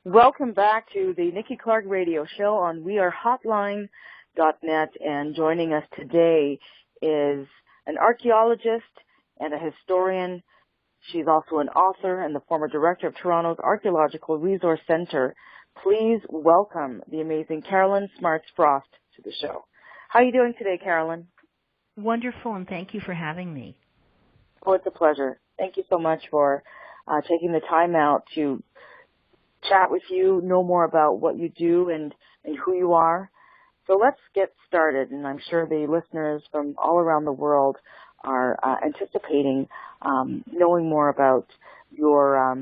Welcome back to the Nikki Clarke Radio Show on wearehotline.net, and joining us today is an archaeologist and a historian. She's also an author and the former director of Toronto's Archaeological Resource Centre. Please welcome the amazing Karolyn Smardz Frost to the show. How are you doing today, Karolyn? Wonderful, and thank you for having me. Oh, it's a pleasure. Thank you so much for taking the time out to chat with you, know more about what you do and who you are. So let's get started, and I'm sure the listeners from all around the world are anticipating knowing more about your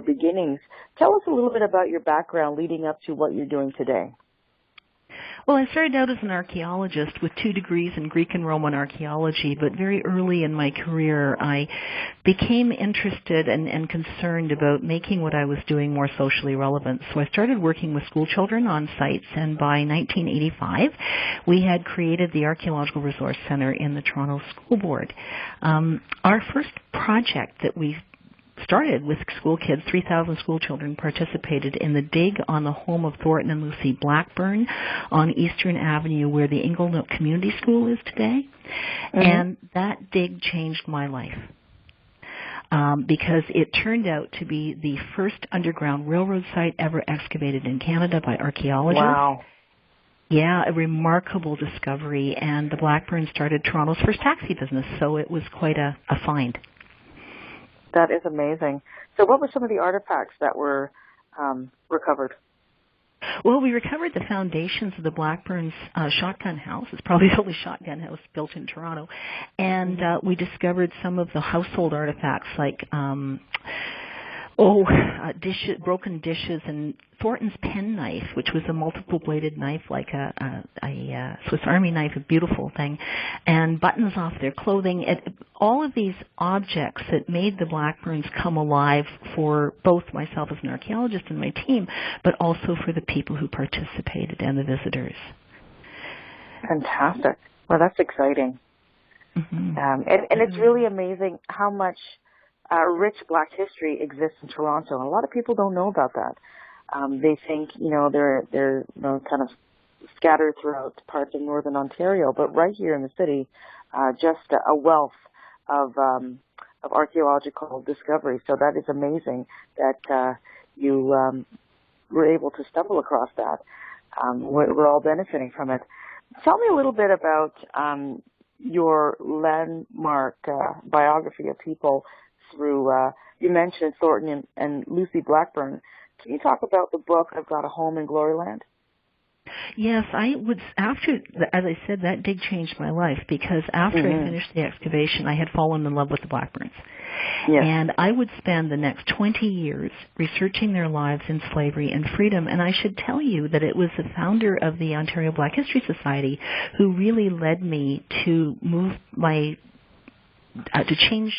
beginnings. Tell us a little bit about your background leading up to what you're doing today. Well, I started out as an archaeologist with 2 degrees in Greek and Roman archaeology, but very early in my career I became interested and concerned about making what I was doing more socially relevant. So I started working with school children on sites, and by 1985 we had created the Archaeological Resource Centre in the Toronto School Board. Our first project that we started with school kids, 3,000 school children participated in the dig on the home of Thornton and Lucy Blackburn on Eastern Avenue, where the Inglenook Community School is today. Mm-hmm. And that dig changed my life because it turned out to be the first underground railroad site ever excavated in Canada by archaeologists. Wow. Yeah, a remarkable discovery, and the Blackburn started Toronto's first taxi business, so it was quite a find. That is amazing. So what were some of the artifacts that were recovered? Well, we recovered the foundations of the Blackburn's shotgun house. It's probably the only shotgun house built in Toronto. And we discovered some of the household artifacts like dishes, broken dishes, and Thornton's penknife, which was a multiple-bladed knife like a Swiss Army knife, a beautiful thing, and buttons off their clothing. All of these objects that made the Blackburns come alive for both myself as an archaeologist and my team, but also for the people who participated and the visitors. Fantastic. Well, that's exciting. Mm-hmm. And it's really amazing how much rich Black history exists in Toronto. And a lot of people don't know about that. They think, they're kind of scattered throughout parts of northern Ontario, but right here in the city, just a wealth of archaeological discovery. So that is amazing that you were able to stumble across that. We're all benefiting from it. Tell me a little bit about your landmark biography of people through, you mentioned Thornton and Lucy Blackburn. Can you talk about the book, I've Got a Home in Gloryland? Yes, I would. After, as I said, that dig changed my life because after I finished the excavation, I had fallen in love with the Blackburns. Yes. And I would spend the next 20 years researching their lives in slavery and freedom. And I should tell you that it was the founder of the Ontario Black History Society who really led me to move to change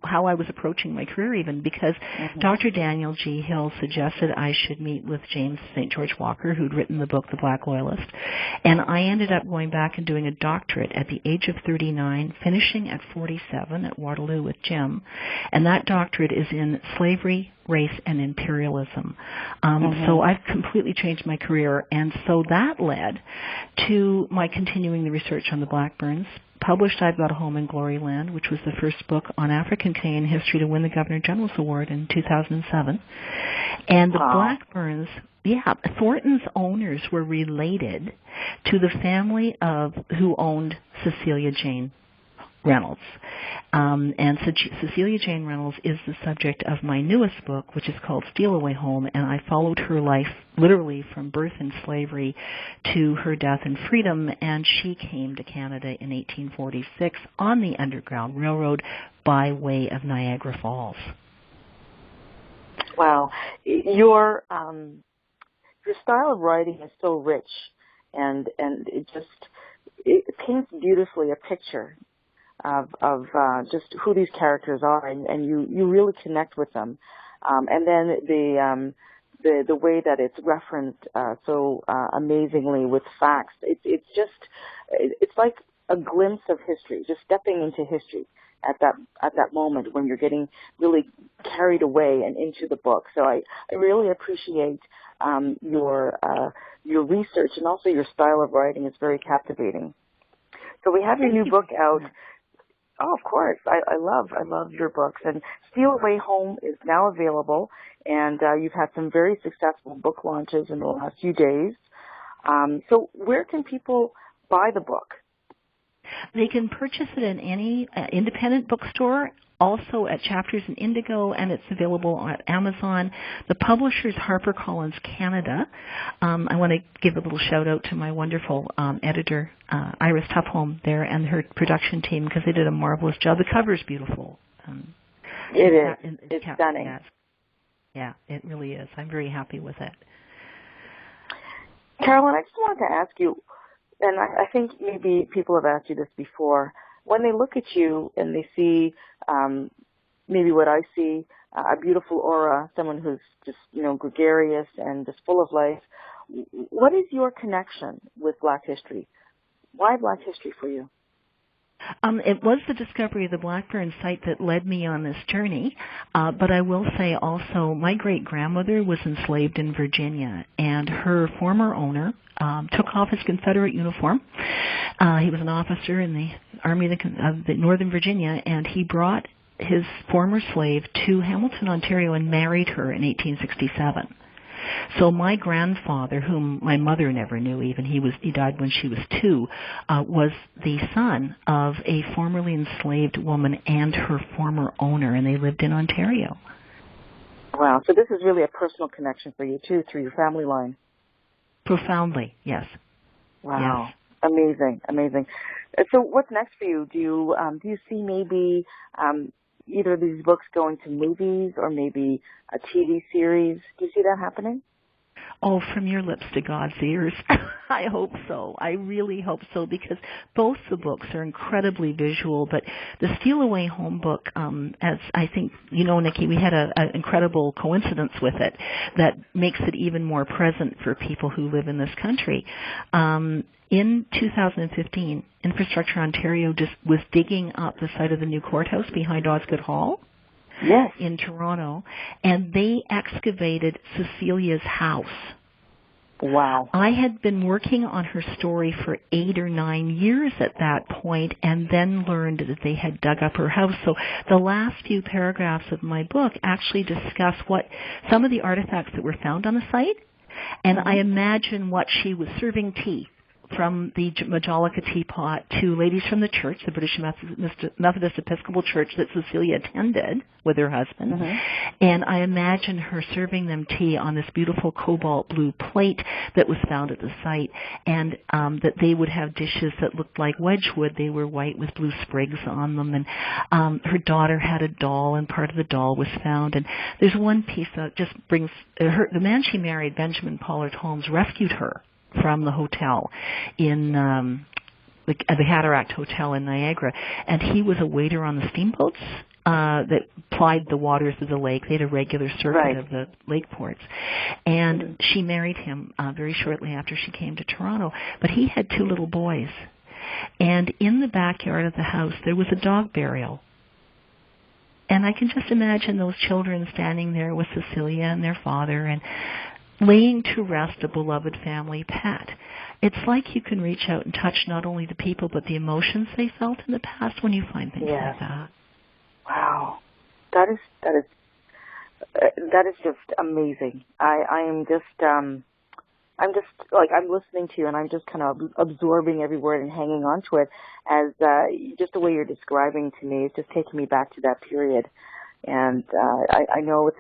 how I was approaching my career even, because Dr. Daniel G. Hill suggested I should meet with James St. George Walker, who'd written the book The Black Loyalist. And I ended up going back and doing a doctorate at the age of 39, finishing at 47 at Waterloo with Jim. And that doctorate is in slavery, race, and imperialism. So I've completely changed my career. And so that led to my continuing the research on the Blackburns. Published I've Got a Home in Gloryland, which was the first book on African Canadian history to win the Governor General's Award in 2007. And the Blackburns, Thornton's owners were related to the family who owned Cecelia Jane Reynolds. And Cecelia Jane Reynolds is the subject of my newest book, which is called Steal Away Home, and I followed her life literally from birth in slavery to her death in freedom, and she came to Canada in 1846 on the Underground Railroad by way of Niagara Falls. Wow. Your style of writing is so rich, and it paints beautifully a picture of just who these characters are, and you really connect with them. And then the way that it's referenced so amazingly with facts, it's like a glimpse of history, just stepping into history. at that moment when you're getting really carried away and into the book. So I really appreciate your research and also your style of writing. It's very captivating. So we have your new book out. Oh, of course. I love your books. And Steal Away Home is now available, and you've had some very successful book launches in the last few days. So where can people buy the book? They can purchase it in any independent bookstore, also at Chapters in Indigo, and it's available on Amazon. The publisher is HarperCollins Canada. I want to give a little shout-out to my wonderful editor, Iris Tupholme, there, and her production team, because they did a marvelous job. The cover is beautiful. It is. It's stunning. Yeah, it really is. I'm very happy with it. Karolyn, I just wanted to ask you, and I think maybe people have asked you this before, when they look at you and they see maybe what I see, a beautiful aura, someone who's just, gregarious and just full of life, what is your connection with Black history? Why Black history for you? It was the discovery of the Blackburn site that led me on this journey, but I will say also my great-grandmother was enslaved in Virginia, and her former owner took off his Confederate uniform. He was an officer in the Army of the Northern Virginia, and he brought his former slave to Hamilton, Ontario, and married her in 1867. So my grandfather, whom my mother never knew even, he died when she was 2, was the son of a formerly enslaved woman and her former owner, and they lived in Ontario. Wow, so this is really a personal connection for you, too, through your family line. Profoundly, yes. Wow, yes. Amazing. So what's next for you? Do you see maybe either of these books going to movies or maybe a TV series? Do you see that happening? Oh, from your lips to God's ears. I hope so. I really hope so, because both the books are incredibly visual, but the Steal Away Home book, as I think, Nikki, we had an incredible coincidence with it that makes it even more present for people who live in this country. In 2015, Infrastructure Ontario just was digging up the site of the new courthouse behind Osgoode Hall. Yes. In Toronto, and they excavated Cecilia's house. Wow. I had been working on her story for 8 or 9 years at that point, and then learned that they had dug up her house. So the last few paragraphs of my book actually discuss some of the artifacts that were found on the site, and I imagine what she was serving tea, from the Majolica teapot to ladies from the church, the British Methodist Episcopal Church that Cecelia attended with her husband. Mm-hmm. And I imagine her serving them tea on this beautiful cobalt blue plate that was found at the site, and that they would have dishes that looked like Wedgwood. They were white with blue sprigs on them. And her daughter had a doll, and part of the doll was found. And there's one piece that just brings the man she married, Benjamin Pollard Holmes, rescued her from the hotel in the Cataract Hotel in Niagara, and he was a waiter on the steamboats that plied the waters of the lake. They had a regular circuit of the lake ports, and she married him very shortly after she came to Toronto. But he had 2 little boys, and in the backyard of the house there was a dog burial. And I can just imagine those children standing there with Cecelia and their father, and laying to rest a beloved family pet. It's like you can reach out and touch not only the people, but the emotions they felt in the past when you find things like that. Wow, that is just amazing. I'm listening to you, and I'm just kind of absorbing every word and hanging on to it, as just the way you're describing to me is just taking me back to that period. And I know it's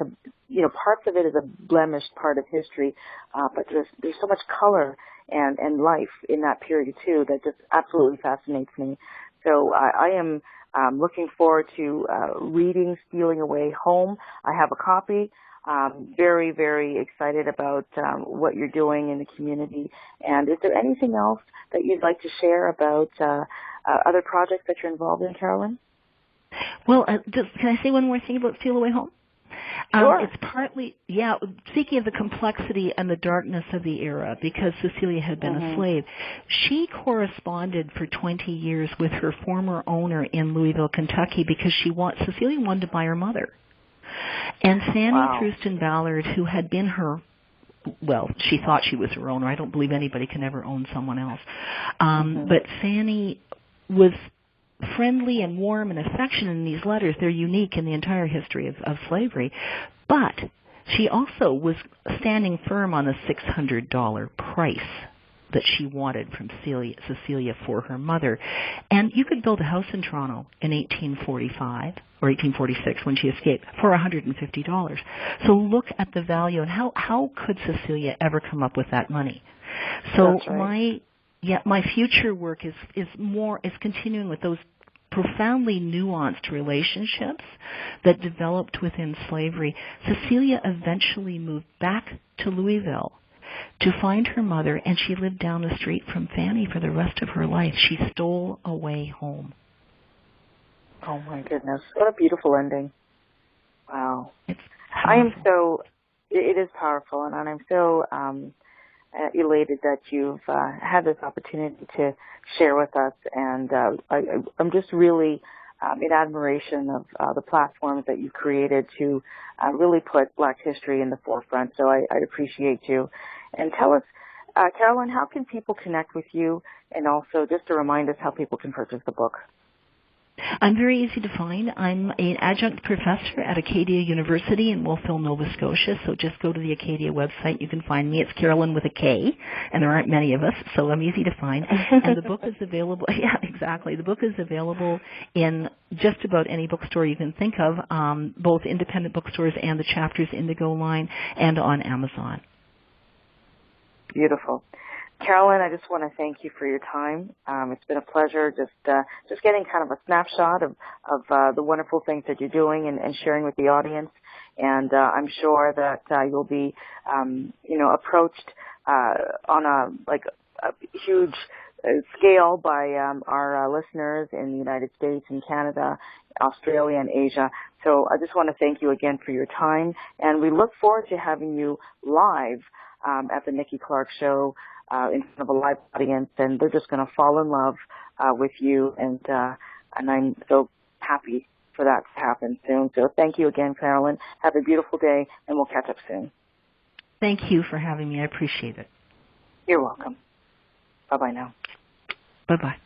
parts of it is a blemished part of history, but there's so much color and life in that period too that just absolutely fascinates me. So I am looking forward to reading Stealing Away Home. I have a copy. Very, very excited about what you're doing in the community. And is there anything else that you'd like to share about other projects that you're involved in, Karolyn? Well, can I say one more thing about Steal Away Home? Sure. It's partly, speaking of the complexity and the darkness of the era, because Cecelia had been a slave, she corresponded for 20 years with her former owner in Louisville, Kentucky, because Cecelia wanted to buy her mother. And Fanny Thurston Ballard, who had been her, she thought she was her owner. I don't believe anybody can ever own someone else. But Fanny was friendly and warm and affectionate in these letters. They're unique in the entire history of slavery. But she also was standing firm on the $600 price that she wanted from Cecelia for her mother. And you could build a house in Toronto in 1845 or 1846 when she escaped for $150. So look at the value, and how could Cecelia ever come up with that money? So That's right. my future work is continuing with those profoundly nuanced relationships that developed within slavery. Cecelia eventually moved back to Louisville to find her mother, and she lived down the street from Fanny for the rest of her life. She stole away home. Oh, my goodness. What a beautiful ending. Wow. It is powerful, and I'm so elated that you've had this opportunity to share with us, and I'm just really in admiration of the platforms that you've created to really put Black history in the forefront, so I appreciate you. And tell us, Karolyn, how can people connect with you, and also just to remind us how people can purchase the book? I'm very easy to find. I'm an adjunct professor at Acadia University in Wolfville, Nova Scotia, so just go to the Acadia website. You can find me. It's Karolyn with a K, and there aren't many of us, so I'm easy to find. And the book is available, the book is available in just about any bookstore you can think of, both independent bookstores and the Chapters Indigo line, and on Amazon. Beautiful. Karolyn, I just want to thank you for your time. It's been a pleasure just getting kind of a snapshot of the wonderful things that you're doing and sharing with the audience. And I'm sure that you'll be, approached on a huge scale by our listeners in the United States and Canada, Australia, and Asia. So I just want to thank you again for your time. And we look forward to having you live at the Nikki Clarke Show in front of a live audience, and they're just going to fall in love with you, and I'm so happy for that to happen soon. So thank you again, Karolyn. Have a beautiful day, and we'll catch up soon. Thank you for having me. I appreciate it. You're welcome. Bye-bye now. Bye-bye.